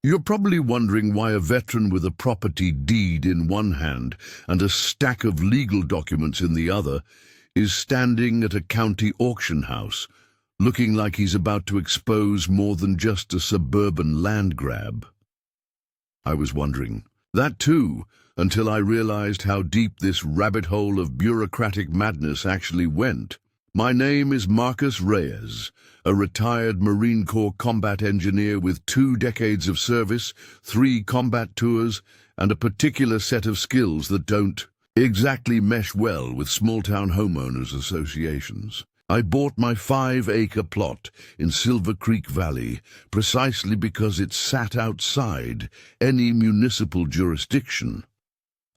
You're probably wondering why a veteran with a property deed in one hand and a stack of legal documents in the other is standing at a county auction house, looking like he's about to expose more than just a suburban land grab. I was wondering that too, until I realized how deep this rabbit hole of bureaucratic madness actually went. My name is Marcus Reyes, a retired Marine Corps combat engineer with 2 decades of service, 3 combat tours, and a particular set of skills that don't exactly mesh well with small-town homeowners associations. I bought my 5-acre plot in Silver Creek Valley precisely because it sat outside any municipal jurisdiction.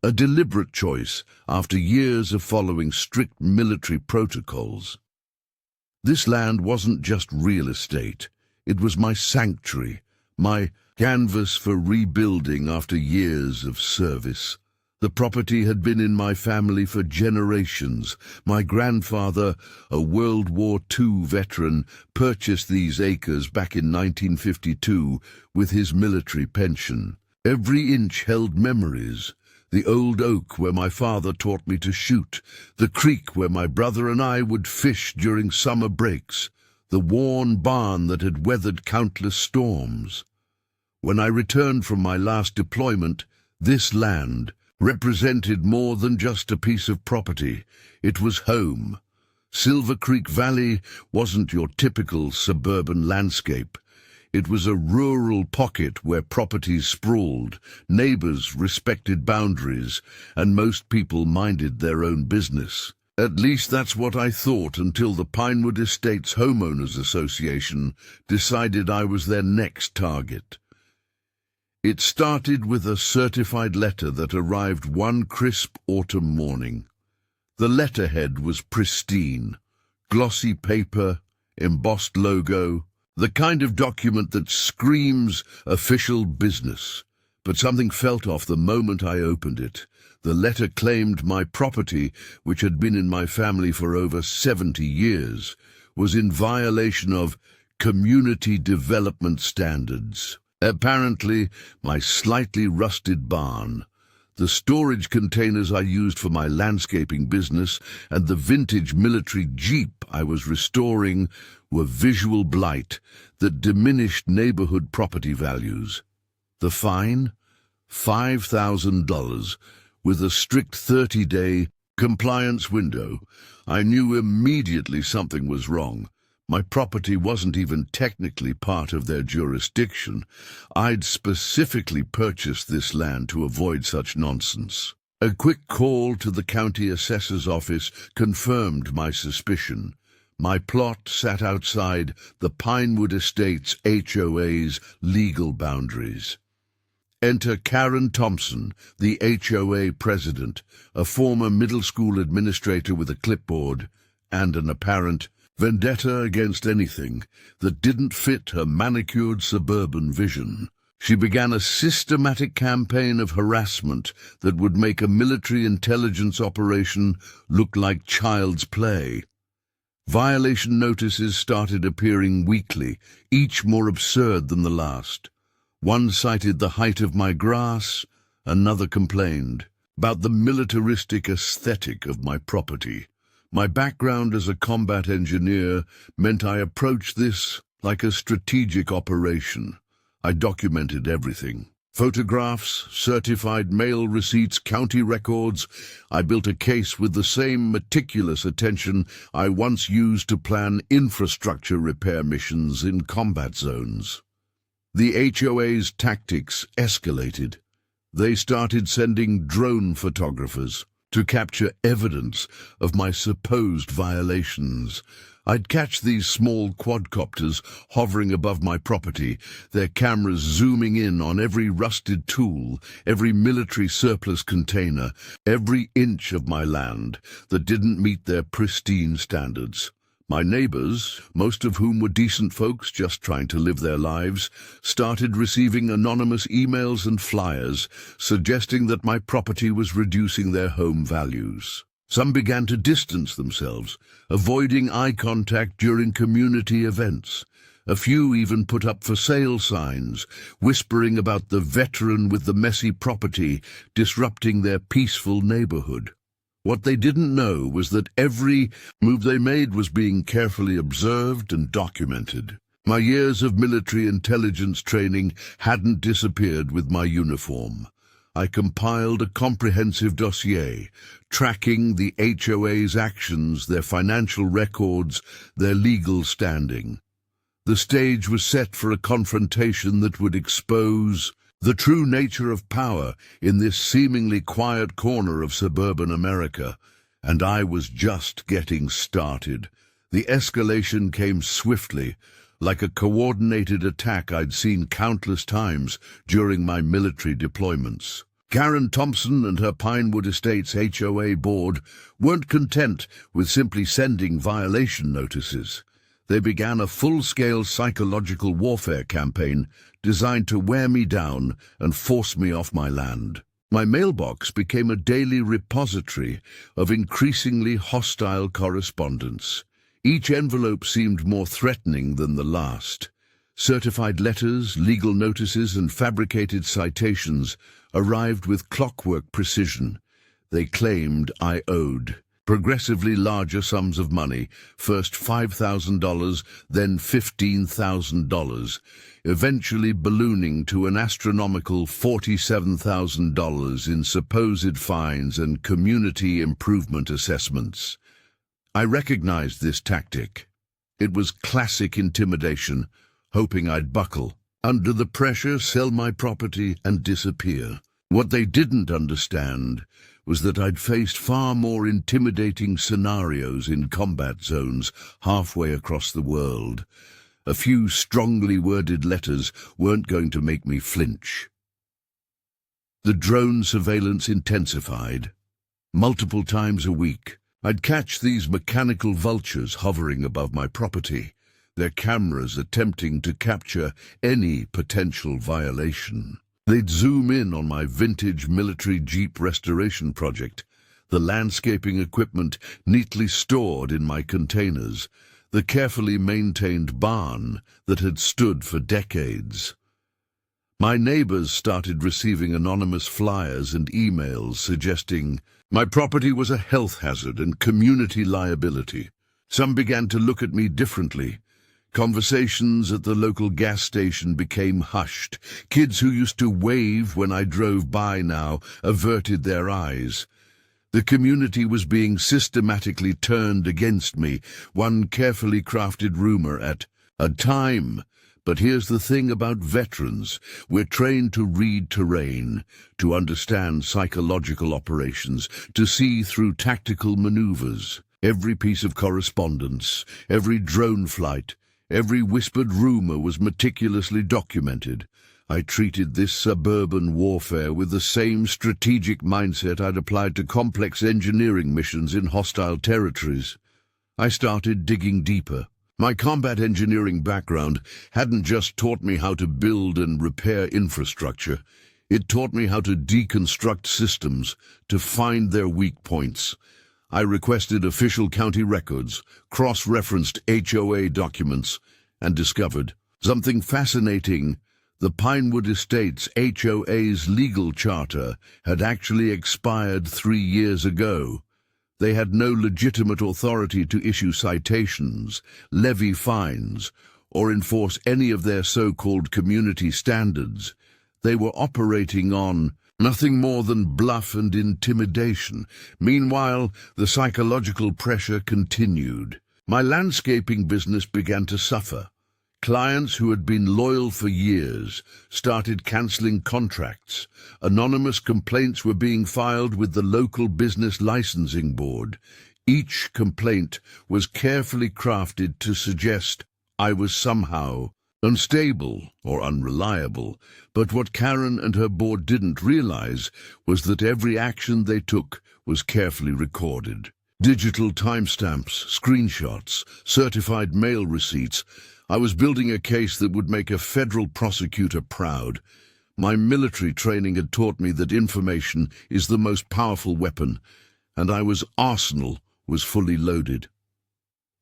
A deliberate choice after years of following strict military protocols. This land wasn't just real estate. It was my sanctuary, my canvas for rebuilding after years of service. The property had been in my family for generations. My grandfather, a World War II veteran, purchased these acres back in 1952 with his military pension. Every inch held memories. The old oak where my father taught me to shoot, the creek where my brother and I would fish during summer breaks, the worn barn that had weathered countless storms. When I returned from my last deployment, this land represented more than just a piece of property. It was home. Silver Creek Valley wasn't your typical suburban landscape. It was a rural pocket where properties sprawled, neighbors respected boundaries, and most people minded their own business. At least that's what I thought until the Pinewood Estates Homeowners Association decided I was their next target. It started with a certified letter that arrived one crisp autumn morning. The letterhead was pristine, glossy paper, embossed logo, the kind of document that screams official business. But something felt off the moment I opened it. The letter claimed my property, which had been in my family for over 70 years, was in violation of community development standards. Apparently, my slightly rusted barn, the storage containers I used for my landscaping business, and the vintage military Jeep I was restoring were visual blight that diminished neighborhood property values. The fine? $5,000, with a strict 30-day compliance window. I knew immediately something was wrong. My property wasn't even technically part of their jurisdiction. I'd specifically purchased this land to avoid such nonsense. A quick call to the county assessor's office confirmed my suspicion. My plot sat outside the Pinewood Estates HOA's legal boundaries. Enter Karen Thompson, the HOA president, a former middle school administrator with a clipboard, and an apparent vendetta against anything that didn't fit her manicured suburban vision. She began a systematic campaign of harassment that would make a military intelligence operation look like child's play. Violation notices started appearing weekly, each more absurd than the last. One cited the height of my grass, another complained about the militaristic aesthetic of my property. My background as a combat engineer meant I approached this like a strategic operation. I documented everything. Photographs, certified mail receipts, county records. I built a case with the same meticulous attention I once used to plan infrastructure repair missions in combat zones. The HOA's tactics escalated. They started sending drone photographers to capture evidence of my supposed violations. I'd catch these small quadcopters hovering above my property, their cameras zooming in on every rusted tool, every military surplus container, every inch of my land that didn't meet their pristine standards. My neighbors, most of whom were decent folks just trying to live their lives, started receiving anonymous emails and flyers suggesting that my property was reducing their home values. Some began to distance themselves, avoiding eye contact during community events. A few even put up for sale signs, whispering about the veteran with the messy property disrupting their peaceful neighborhood. What they didn't know was that every move they made was being carefully observed and documented. My years of military intelligence training hadn't disappeared with my uniform. I compiled a comprehensive dossier, tracking the HOA's actions, their financial records, their legal standing. The stage was set for a confrontation that would expose the true nature of power in this seemingly quiet corner of suburban America, and I was just getting started. The escalation came swiftly, like a coordinated attack I'd seen countless times during my military deployments. Karen Thompson and her Pinewood Estates HOA board weren't content with simply sending violation notices. They began a full-scale psychological warfare campaign designed to wear me down and force me off my land. My mailbox became a daily repository of increasingly hostile correspondence. Each envelope seemed more threatening than the last. Certified letters, legal notices, and fabricated citations arrived with clockwork precision. They claimed I owed progressively larger sums of money, first $5,000, then $15,000, eventually ballooning to an astronomical $47,000 in supposed fines and community improvement assessments. I recognized this tactic. It was classic intimidation, hoping I'd buckle under the pressure, sell my property, and disappear. What they didn't understand was that I'd faced far more intimidating scenarios in combat zones halfway across the world. A few strongly worded letters weren't going to make me flinch. The drone surveillance intensified. Multiple times a week, I'd catch these mechanical vultures hovering above my property, their cameras attempting to capture any potential violation. They'd zoom in on my vintage military Jeep restoration project, the landscaping equipment neatly stored in my containers, the carefully maintained barn that had stood for decades. My neighbors started receiving anonymous flyers and emails suggesting my property was a health hazard and community liability. Some began to look at me differently. Conversations at the local gas station became hushed. Kids who used to wave when I drove by now averted their eyes. The community was being systematically turned against me, one carefully crafted rumor at a time. But here's the thing about veterans. We're trained to read terrain, to understand psychological operations, to see through tactical maneuvers. Every piece of correspondence, every drone flight, every whispered rumor was meticulously documented. I treated this suburban warfare with the same strategic mindset I'd applied to complex engineering missions in hostile territories. I started digging deeper. My combat engineering background hadn't just taught me how to build and repair infrastructure. It taught me how to deconstruct systems, to find their weak points. I requested official county records, cross-referenced HOA documents, and discovered something fascinating. The Pinewood Estates HOA's legal charter had actually expired 3 years ago. They had no legitimate authority to issue citations, levy fines, or enforce any of their so-called community standards. They were operating on nothing more than bluff and intimidation. Meanwhile, the psychological pressure continued. My landscaping business began to suffer. Clients who had been loyal for years started canceling contracts. Anonymous complaints were being filed with the local business licensing board. Each complaint was carefully crafted to suggest I was somehow unstable or unreliable, but what Karen and her board didn't realize was that every action they took was carefully recorded. Digital timestamps, screenshots, certified mail receipts. I was building a case that would make a federal prosecutor proud. My military training had taught me that information is the most powerful weapon, and arsenal was fully loaded.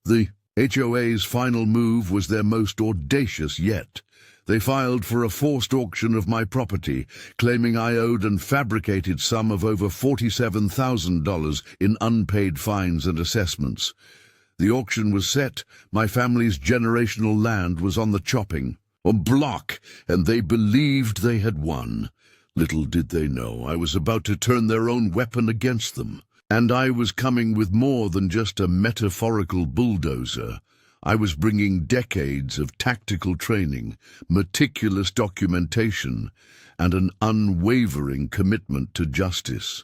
The HOA's final move was their most audacious yet. They filed for a forced auction of my property, claiming I owed an fabricated sum of over $47,000 in unpaid fines and assessments. The auction was set, my family's generational land was on the chopping block, and they believed they had won. Little did they know I was about to turn their own weapon against them. And I was coming with more than just a metaphorical bulldozer. I was bringing decades of tactical training, meticulous documentation, and an unwavering commitment to justice.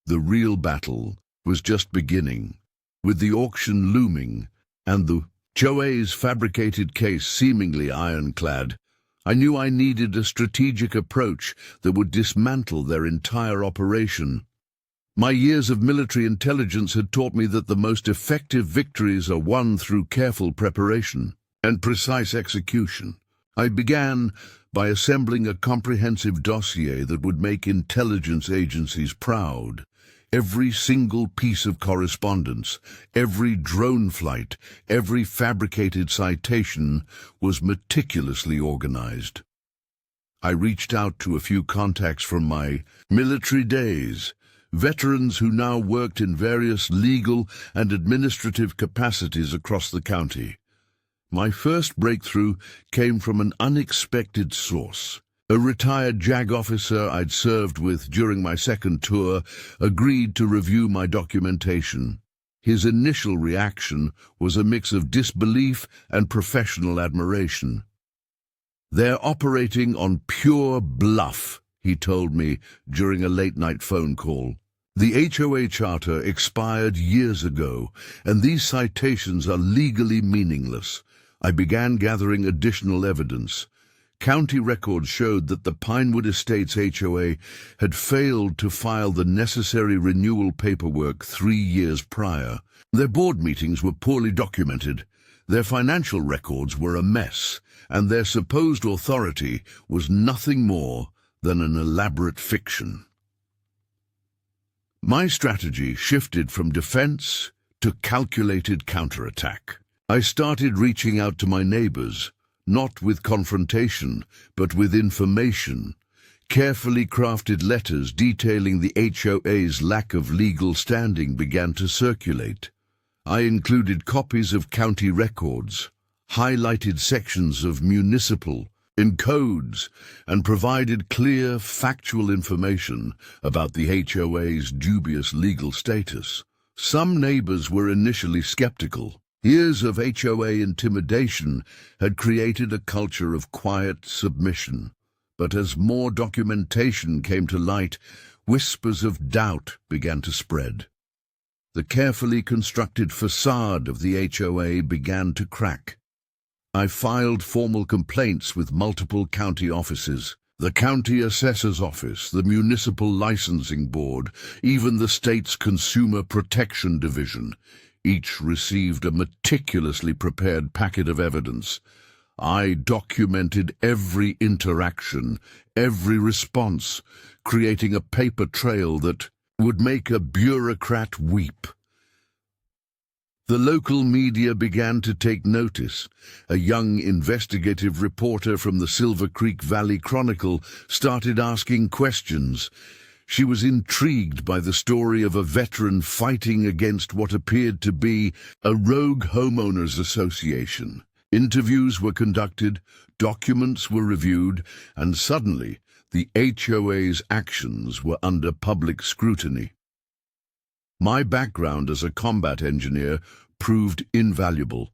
The real battle was just beginning, with the auction looming and the HOA's fabricated case seemingly ironclad. I knew I needed a strategic approach that would dismantle their entire operation. My years of military intelligence had taught me that the most effective victories are won through careful preparation and precise execution. I began by assembling a comprehensive dossier that would make intelligence agencies proud. Every single piece of correspondence, every drone flight, every fabricated citation was meticulously organized. I reached out to a few contacts from my military days, veterans who now worked in various legal and administrative capacities across the county. My first breakthrough came from an unexpected source. A retired JAG officer I'd served with during my second tour agreed to review my documentation. His initial reaction was a mix of disbelief and professional admiration. "They're operating on pure bluff," he told me during a late-night phone call. "The HOA charter expired years ago, and these citations are legally meaningless." I began gathering additional evidence. County records showed that the Pinewood Estates HOA had failed to file the necessary renewal paperwork 3 years prior. Their board meetings were poorly documented, their financial records were a mess, and their supposed authority was nothing more than an elaborate fiction. My strategy shifted from defense to calculated counterattack. I started reaching out to my neighbors, not with confrontation, but with information. Carefully crafted letters detailing the HOA's lack of legal standing began to circulate. I included copies of county records, highlighted sections of municipal codes, and provided clear, factual information about the HOA's dubious legal status. Some neighbors were initially skeptical. Years of HOA intimidation had created a culture of quiet submission. But as more documentation came to light, whispers of doubt began to spread. The carefully constructed facade of the HOA began to crack. I filed formal complaints with multiple county offices, the county assessor's office, the municipal licensing board, even the state's consumer protection division. Each received a meticulously prepared packet of evidence. I documented every interaction, every response, creating a paper trail that would make a bureaucrat weep. The local media began to take notice. A young investigative reporter from the Silver Creek Valley Chronicle started asking questions. She was intrigued by the story of a veteran fighting against what appeared to be a rogue homeowners association. Interviews were conducted, documents were reviewed, and suddenly the HOA's actions were under public scrutiny. My background as a combat engineer proved invaluable.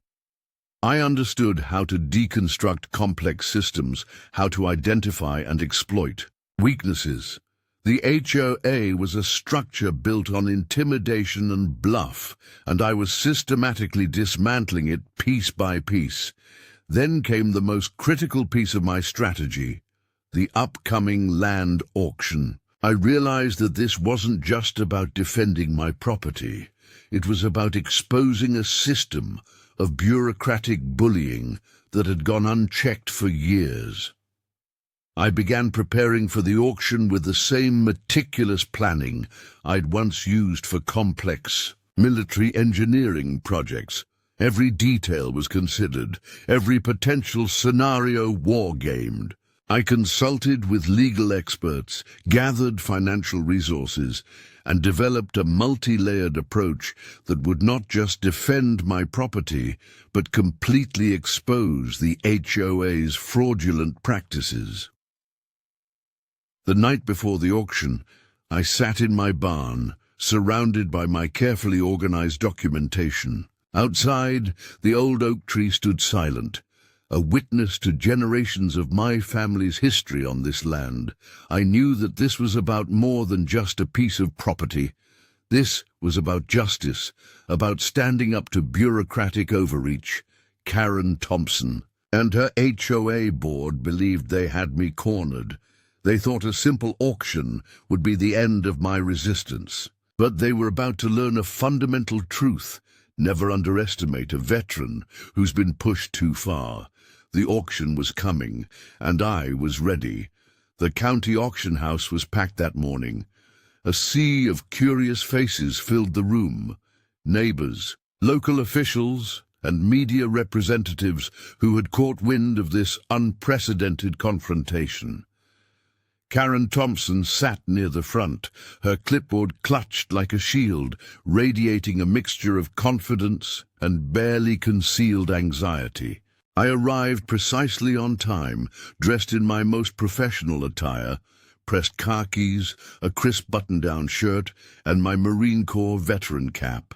I understood how to deconstruct complex systems, how to identify and exploit weaknesses. The HOA was a structure built on intimidation and bluff, and I was systematically dismantling it piece by piece. Then came the most critical piece of my strategy, the upcoming land auction. I realized that this wasn't just about defending my property. It was about exposing a system of bureaucratic bullying that had gone unchecked for years. I began preparing for the auction with the same meticulous planning I'd once used for complex military engineering projects. Every detail was considered, every potential scenario war-gamed. I consulted with legal experts, gathered financial resources, and developed a multi-layered approach that would not just defend my property, but completely expose the HOA's fraudulent practices. The night before the auction, I sat in my barn, surrounded by my carefully organized documentation. Outside, the old oak tree stood silent, a witness to generations of my family's history on this land. I knew that this was about more than just a piece of property. This was about justice, about standing up to bureaucratic overreach. Karen Thompson and her HOA board believed they had me cornered. They thought a simple auction would be the end of my resistance. But they were about to learn a fundamental truth. Never underestimate a veteran who's been pushed too far. The auction was coming, and I was ready. The county auction house was packed that morning. A sea of curious faces filled the room. Neighbors, local officials, and media representatives who had caught wind of this unprecedented confrontation. Karen Thompson sat near the front, her clipboard clutched like a shield, radiating a mixture of confidence and barely concealed anxiety. I arrived precisely on time, dressed in my most professional attire, pressed khakis, a crisp button-down shirt, and my Marine Corps veteran cap.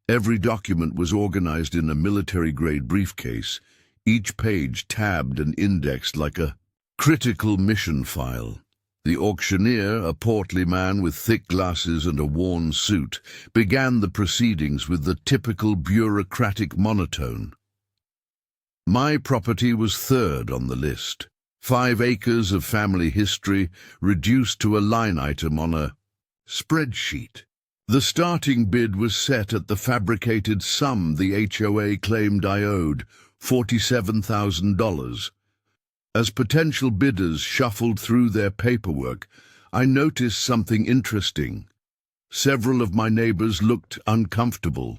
Every document was organized in a military-grade briefcase, each page tabbed and indexed like a critical mission file. The auctioneer, a portly man with thick glasses and a worn suit, began the proceedings with the typical bureaucratic monotone. My property was third on the list. 5 acres of family history reduced to a line item on a spreadsheet. The starting bid was set at the fabricated sum the HOA claimed I owed, $47,000. As potential bidders shuffled through their paperwork, I noticed something interesting. Several of my neighbors looked uncomfortable.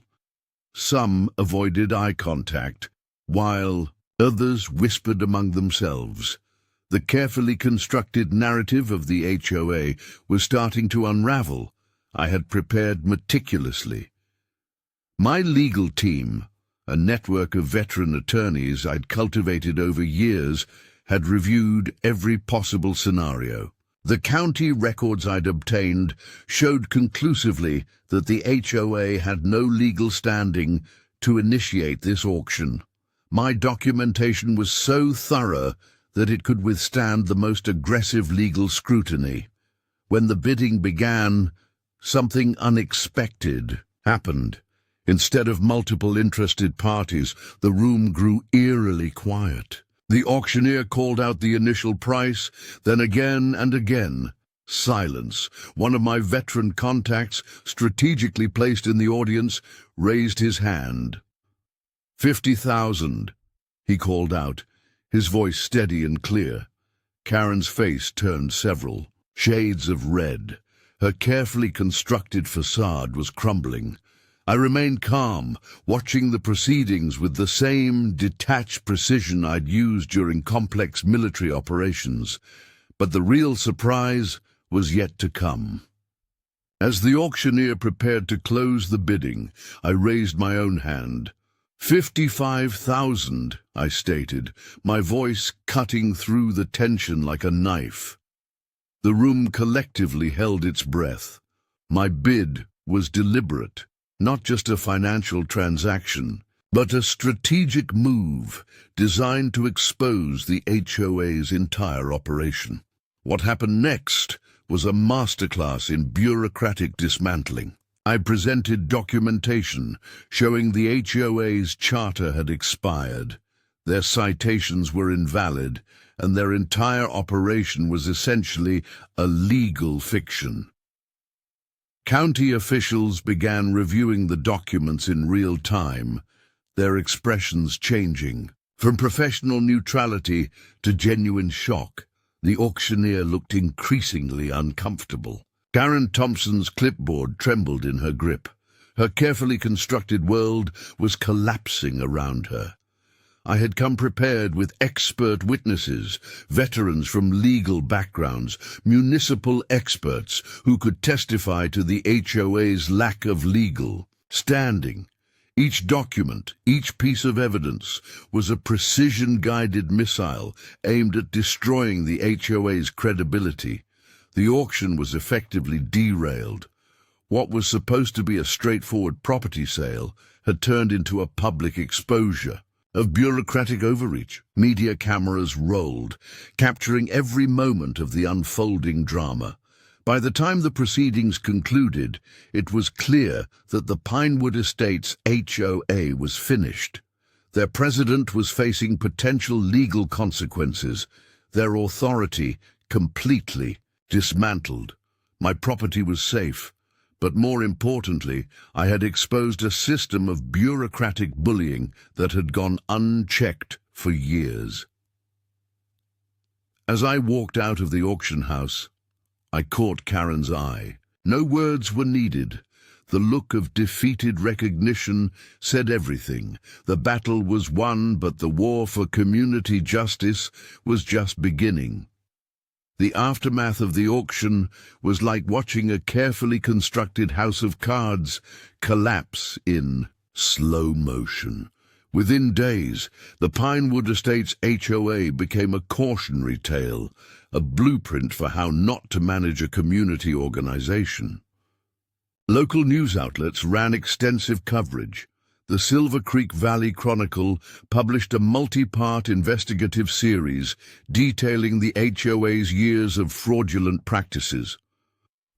Some avoided eye contact, while others whispered among themselves. The carefully constructed narrative of the HOA was starting to unravel. I had prepared meticulously. My legal team, a network of veteran attorneys I'd cultivated over years, had reviewed every possible scenario. The county records I'd obtained showed conclusively that the HOA had no legal standing to initiate this auction. My documentation was so thorough that it could withstand the most aggressive legal scrutiny. When the bidding began, something unexpected happened. Instead of multiple interested parties, the room grew eerily quiet. The auctioneer called out the initial price, then again and again. Silence. One of my veteran contacts, strategically placed in the audience, raised his hand. $50,000, he called out, his voice steady and clear. Karen's face turned several shades of red. Her carefully constructed facade was crumbling. I remained calm, watching the proceedings with the same detached precision I'd used during complex military operations. But the real surprise was yet to come. As the auctioneer prepared to close the bidding, I raised my own hand. $55,000, I stated, my voice cutting through the tension like a knife. The room collectively held its breath. My bid was deliberate. Not just a financial transaction, but a strategic move designed to expose the HOA's entire operation. What happened next was a masterclass in bureaucratic dismantling. I presented documentation showing the HOA's charter had expired, their citations were invalid, and their entire operation was essentially a legal fiction. County officials began reviewing the documents in real time, their expressions changing. From professional neutrality to genuine shock, the auctioneer looked increasingly uncomfortable. Karen Thompson's clipboard trembled in her grip. Her carefully constructed world was collapsing around her. I had come prepared with expert witnesses, veterans from legal backgrounds, municipal experts who could testify to the HOA's lack of legal standing. Each document, each piece of evidence, was a precision-guided missile aimed at destroying the HOA's credibility. The auction was effectively derailed. What was supposed to be a straightforward property sale had turned into a public exposure of bureaucratic overreach. Media cameras rolled, capturing every moment of the unfolding drama. By the time the proceedings concluded, it was clear that the Pinewood Estates HOA was finished. Their president was facing potential legal consequences, their authority completely dismantled. My property was safe, but more importantly, I had exposed a system of bureaucratic bullying that had gone unchecked for years. As I walked out of the auction house, I caught Karen's eye. No words were needed. The look of defeated recognition said everything. The battle was won, but the war for community justice was just beginning. The aftermath of the auction was like watching a carefully constructed house of cards collapse in slow motion. Within days, the Pinewood Estates HOA became a cautionary tale, a blueprint for how not to manage a community organization. Local news outlets ran extensive coverage. The Silver Creek Valley Chronicle published a multi-part investigative series detailing the HOA's years of fraudulent practices.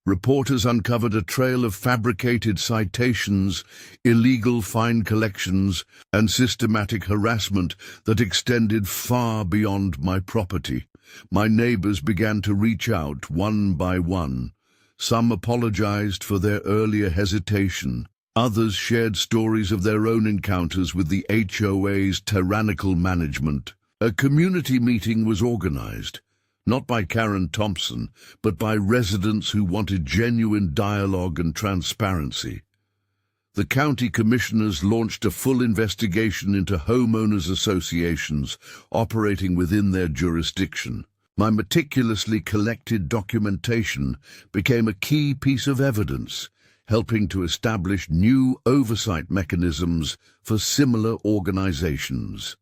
Reporters uncovered a trail of fabricated citations, illegal fine collections, and systematic harassment that extended far beyond my property. My neighbors began to reach out one by one. Some apologized for their earlier hesitation. Others shared stories of their own encounters with the HOA's tyrannical management. A community meeting was organized, not by Karen Thompson, but by residents who wanted genuine dialogue and transparency. The county commissioners launched a full investigation into homeowners associations operating within their jurisdiction. My meticulously collected documentation became a key piece of evidence, helping to establish new oversight mechanisms for similar organizations.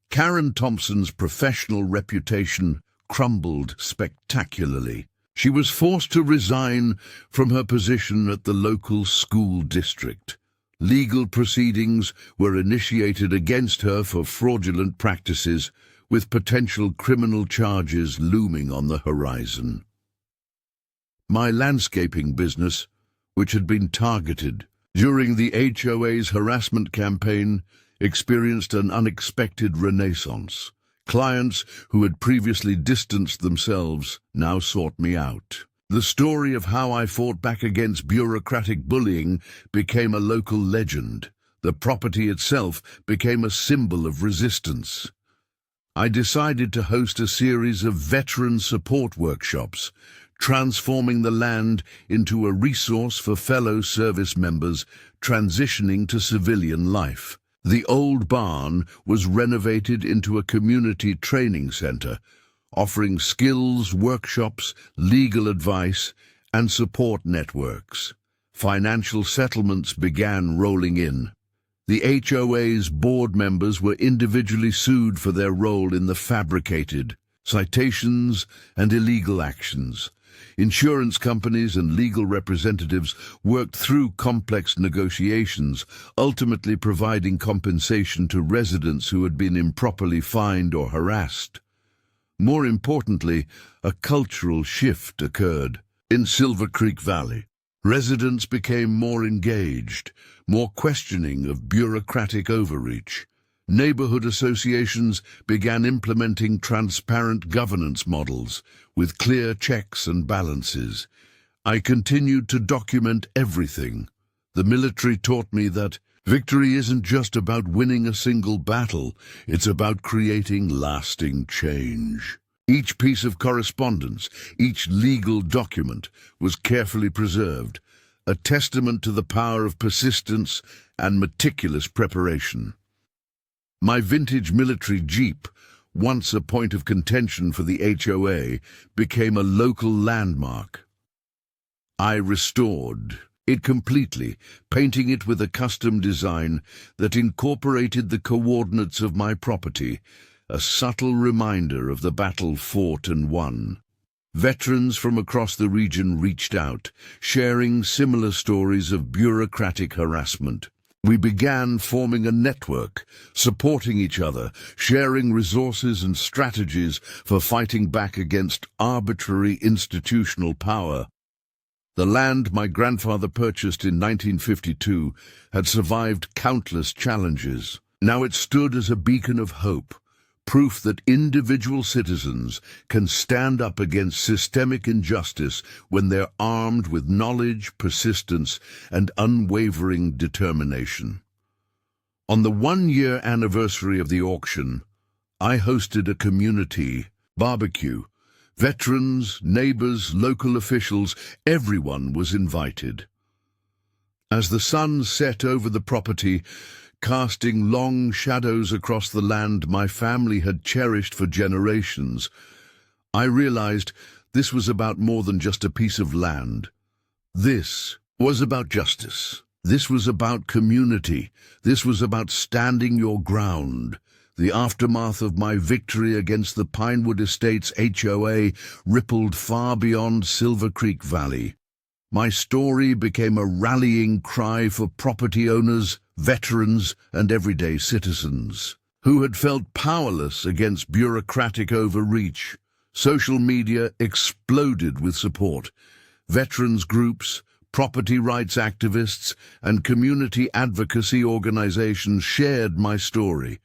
Karen Thompson's professional reputation crumbled spectacularly. She was forced to resign from her position at the local school district. Legal proceedings were initiated against her for fraudulent practices, with potential criminal charges looming on the horizon. My landscaping business, which had been targeted during the HOA's harassment campaign, experienced an unexpected renaissance. Clients who had previously distanced themselves now sought me out. The story of how I fought back against bureaucratic bullying became a local legend. The property itself became a symbol of resistance. I decided to host a series of veteran support workshops, transforming the land into a resource for fellow service members transitioning to civilian life. The old barn was renovated into a community training center, offering skills workshops, legal advice, and support networks. Financial settlements began rolling in. The HOA's board members were individually sued for their role in the fabricated citations and illegal actions. Insurance companies and legal representatives worked through complex negotiations, ultimately providing compensation to residents who had been improperly fined or harassed. More importantly, a cultural shift occurred in Silver Creek Valley. Residents became more engaged, more questioning of bureaucratic overreach. Neighborhood associations began implementing transparent governance models with clear checks and balances. I continued to document everything. The military taught me that victory isn't just about winning a single battle, it's about creating lasting change. Each piece of correspondence, each legal document was carefully preserved, a testament to the power of persistence and meticulous preparation. My vintage military Jeep, once a point of contention for the HOA, became a local landmark. I restored it completely, painting it with a custom design that incorporated the coordinates of my property, a subtle reminder of the battle fought and won. Veterans from across the region reached out, sharing similar stories of bureaucratic harassment. We began forming a network, supporting each other, sharing resources and strategies for fighting back against arbitrary institutional power. The land my grandfather purchased in 1952 had survived countless challenges. Now it stood as a beacon of hope, proof that individual citizens can stand up against systemic injustice when they're armed with knowledge, persistence, and unwavering determination. On the one-year anniversary of the auction, I hosted a community barbecue. Veterans, neighbors, local officials, everyone was invited. As the sun set over the property, casting long shadows across the land my family had cherished for generations, I realized this was about more than just a piece of land. This was about justice. This was about community. This was about standing your ground. The aftermath of my victory against the Pinewood Estates HOA rippled far beyond Silver Creek Valley. My story became a rallying cry for property owners, veterans, and everyday citizens who had felt powerless against bureaucratic overreach. Social media exploded with support. Veterans groups, property rights activists, and community advocacy organizations shared my story.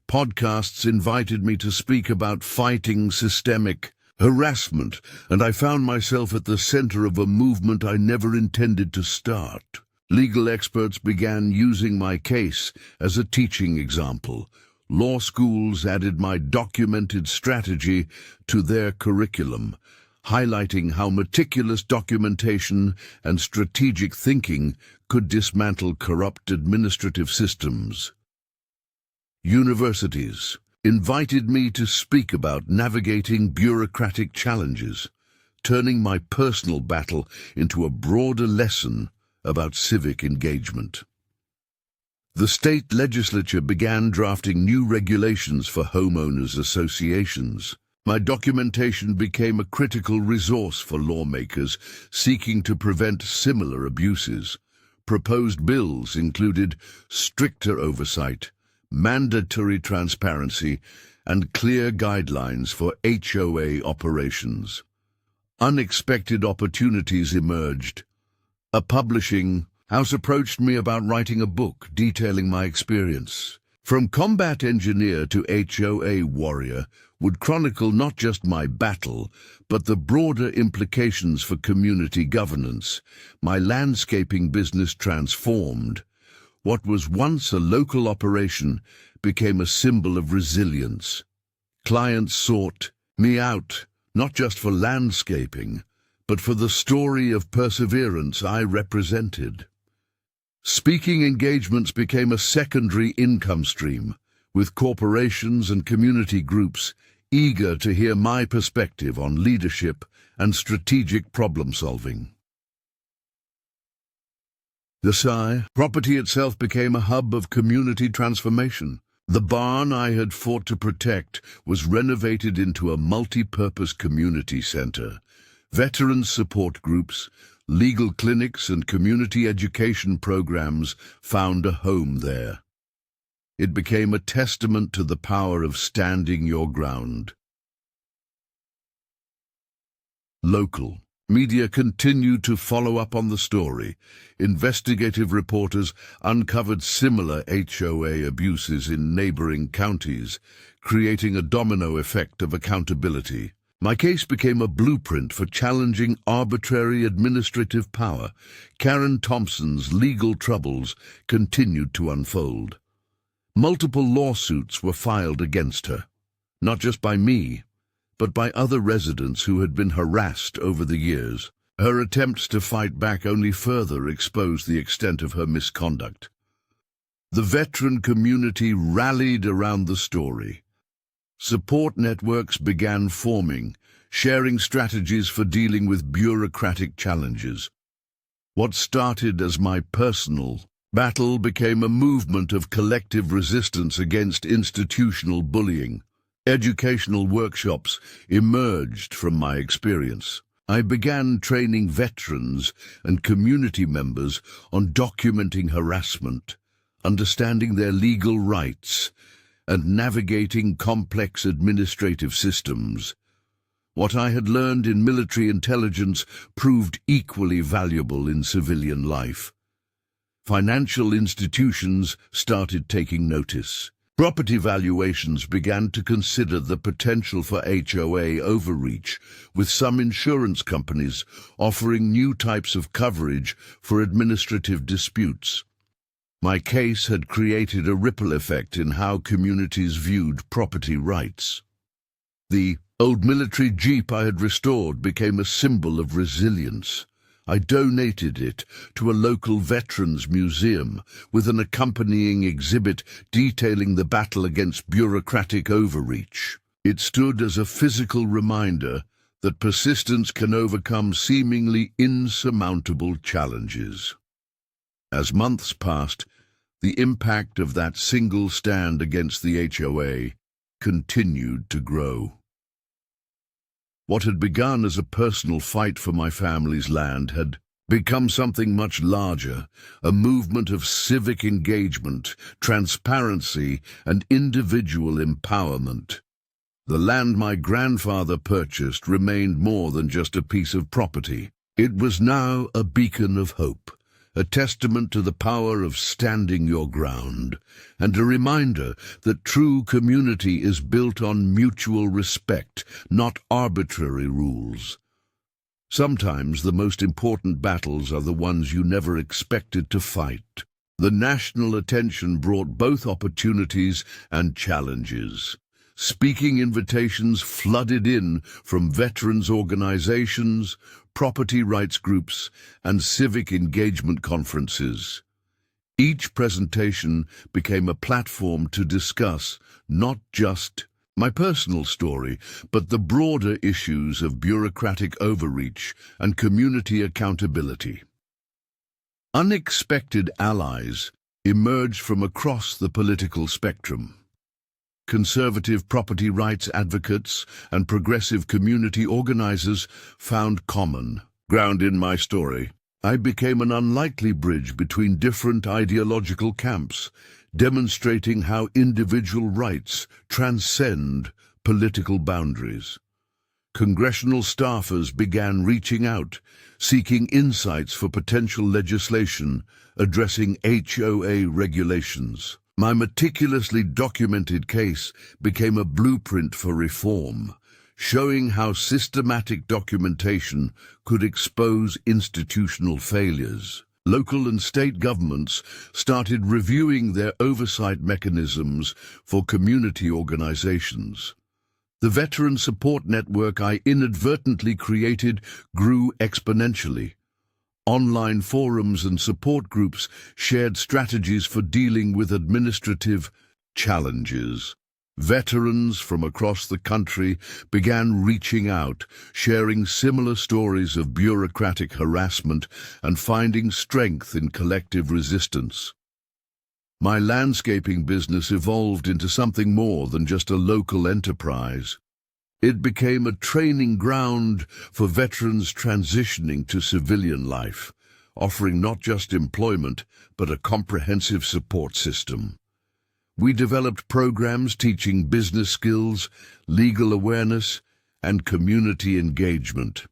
Podcasts invited me to speak about fighting systemic harassment, and I found myself at the center of a movement I never intended to start. Legal experts began using my case as a teaching example. Law schools added my documented strategy to their curriculum, highlighting how meticulous documentation and strategic thinking could dismantle corrupt administrative systems. Universities invited me to speak about navigating bureaucratic challenges, turning my personal battle into a broader lesson about civic engagement. The state legislature began drafting new regulations for homeowners associations. My documentation became a critical resource for lawmakers seeking to prevent similar abuses. Proposed bills included stricter oversight, mandatory transparency, and clear guidelines for HOA operations. Unexpected opportunities emerged. A publishing house approached me about writing a book detailing my experience. From combat engineer to HOA warrior would chronicle not just my battle, but the broader implications for community governance. My landscaping business transformed. What was once a local operation became a symbol of resilience. Clients sought me out, not just for landscaping, but for the story of perseverance I represented. Speaking engagements became a secondary income stream, with corporations and community groups eager to hear my perspective on leadership and strategic problem-solving. The property itself became a hub of community transformation. The barn I had fought to protect was renovated into a multi-purpose community center. Veterans support groups, legal clinics, and community education programs found a home there. It became a testament to the power of standing your ground. Local media continued to follow up on the story. Investigative reporters uncovered similar HOA abuses in neighboring counties, creating a domino effect of accountability. My case became a blueprint for challenging arbitrary administrative power. Karen Thompson's legal troubles continued to unfold. Multiple lawsuits were filed against her, not just by me, but by other residents who had been harassed over the years. Her attempts to fight back only further exposed the extent of her misconduct. The veteran community rallied around the story. Support networks began forming, sharing strategies for dealing with bureaucratic challenges. What started as my personal battle became a movement of collective resistance against institutional bullying. Educational workshops emerged from my experience. I began training veterans and community members on documenting harassment, understanding their legal rights, and navigating complex administrative systems. What I had learned in military intelligence proved equally valuable in civilian life. Financial institutions started taking notice. Property valuations began to consider the potential for HOA overreach, with some insurance companies offering new types of coverage for administrative disputes. My case had created a ripple effect in how communities viewed property rights. The old military jeep I had restored became a symbol of resilience. I donated it to a local veterans museum with an accompanying exhibit detailing the battle against bureaucratic overreach. It stood as a physical reminder that persistence can overcome seemingly insurmountable challenges. As months passed, the impact of that single stand against the HOA continued to grow. What had begun as a personal fight for my family's land had become something much larger, a movement of civic engagement, transparency, and individual empowerment. The land my grandfather purchased remained more than just a piece of property. It was now a beacon of hope, a testament to the power of standing your ground, and a reminder that true community is built on mutual respect, not arbitrary rules. Sometimes the most important battles are the ones you never expected to fight. The national attention brought both opportunities and challenges. Speaking invitations flooded in from veterans organizations, property rights groups, and civic engagement conferences. Each presentation became a platform to discuss not just my personal story, but the broader issues of bureaucratic overreach and community accountability. Unexpected allies emerged from across the political spectrum. Conservative property rights advocates and progressive community organizers found common ground in my story. I became an unlikely bridge between different ideological camps, demonstrating how individual rights transcend political boundaries. Congressional staffers began reaching out, seeking insights for potential legislation addressing HOA regulations. My meticulously documented case became a blueprint for reform, showing how systematic documentation could expose institutional failures. Local and state governments started reviewing their oversight mechanisms for community organizations. The veteran support network I inadvertently created grew exponentially. Online forums and support groups shared strategies for dealing with administrative challenges. Veterans from across the country began reaching out, sharing similar stories of bureaucratic harassment and finding strength in collective resistance. My landscaping business evolved into something more than just a local enterprise. It became a training ground for veterans transitioning to civilian life, offering not just employment, but a comprehensive support system. We developed programs teaching business skills, legal awareness, and community engagement.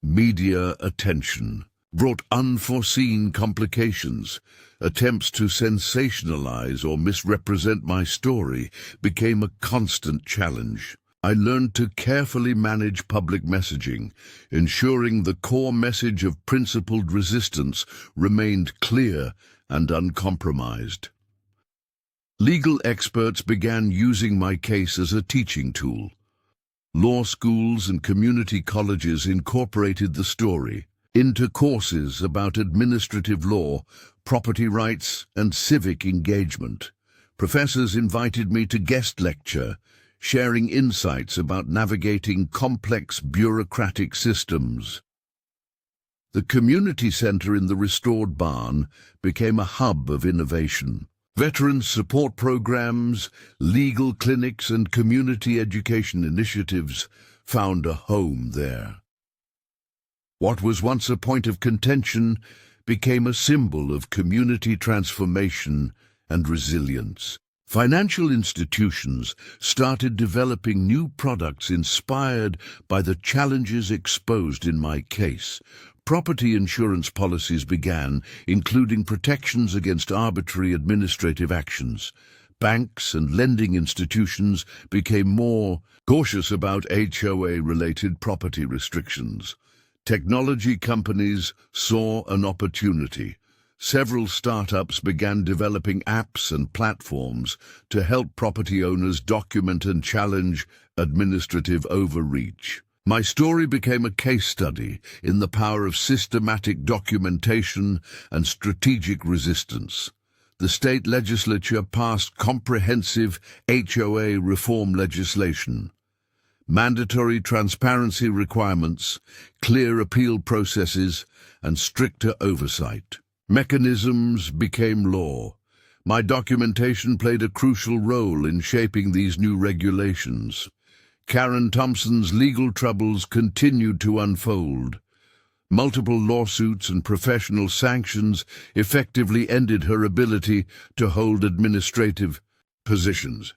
Media attention brought unforeseen complications. Attempts to sensationalize or misrepresent my story became a constant challenge. I learned to carefully manage public messaging, ensuring the core message of principled resistance remained clear and uncompromised. Legal experts began using my case as a teaching tool. Law schools and community colleges incorporated the story, into courses about administrative law, property rights, and civic engagement. Professors invited me to guest lecture, sharing insights about navigating complex bureaucratic systems. The community center in the restored barn became a hub of innovation. Veteran support programs, legal clinics, and community education initiatives found a home there. What was once a point of contention became a symbol of community transformation and resilience. Financial institutions started developing new products inspired by the challenges exposed in my case. Property insurance policies began, including protections against arbitrary administrative actions. Banks and lending institutions became more cautious about HOA-related property restrictions. Technology companies saw an opportunity. Several startups began developing apps and platforms to help property owners document and challenge administrative overreach. My story became a case study in the power of systematic documentation and strategic resistance. The state legislature passed comprehensive HOA reform legislation. Mandatory transparency requirements, clear appeal processes, and stricter oversight. Mechanisms became law. My documentation played a crucial role in shaping these new regulations. Karen Thompson's legal troubles continued to unfold. Multiple lawsuits and professional sanctions effectively ended her ability to hold administrative positions.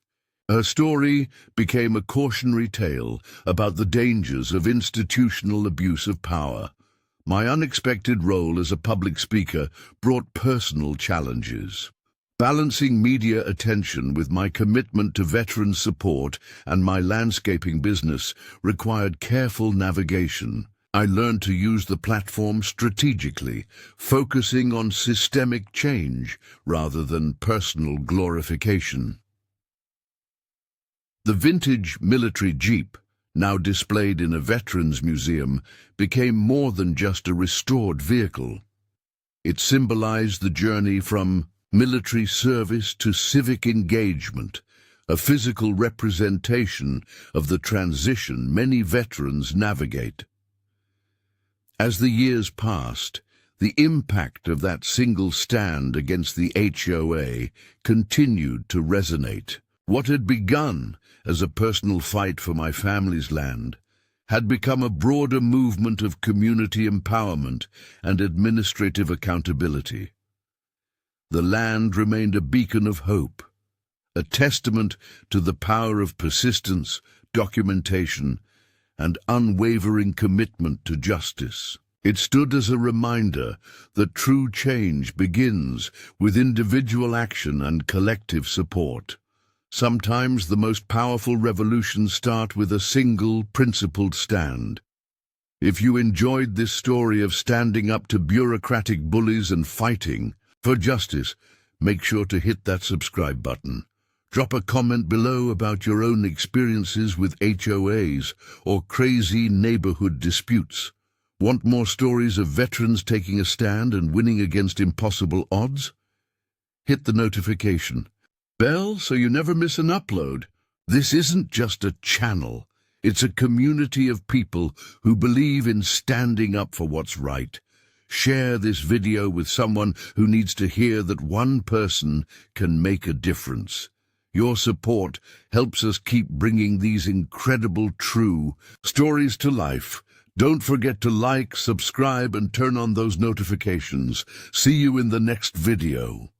Her story became a cautionary tale about the dangers of institutional abuse of power. My unexpected role as a public speaker brought personal challenges. Balancing media attention with my commitment to veteran support and my landscaping business required careful navigation. I learned to use the platform strategically, focusing on systemic change rather than personal glorification. The vintage military Jeep, now displayed in a veterans museum, became more than just a restored vehicle. It symbolized the journey from military service to civic engagement, a physical representation of the transition many veterans navigate. As the years passed, the impact of that single stand against the HOA continued to resonate. What had begun as a personal fight for my family's land had become a broader movement of community empowerment and administrative accountability. The land remained a beacon of hope, a testament to the power of persistence, documentation, and unwavering commitment to justice. It stood as a reminder that true change begins with individual action and collective support. Sometimes the most powerful revolutions start with a single, principled stand. If you enjoyed this story of standing up to bureaucratic bullies and fighting for justice, make sure to hit that subscribe button. Drop a comment below about your own experiences with HOAs or crazy neighborhood disputes. Want more stories of veterans taking a stand and winning against impossible odds? Hit the notification bell so you never miss an upload. This isn't just a channel. It's a community of people who believe in standing up for what's right. Share this video with someone who needs to hear that one person can make a difference. Your support helps us keep bringing these incredible, true stories to life. Don't forget to like, subscribe, and turn on those notifications. See you in the next video.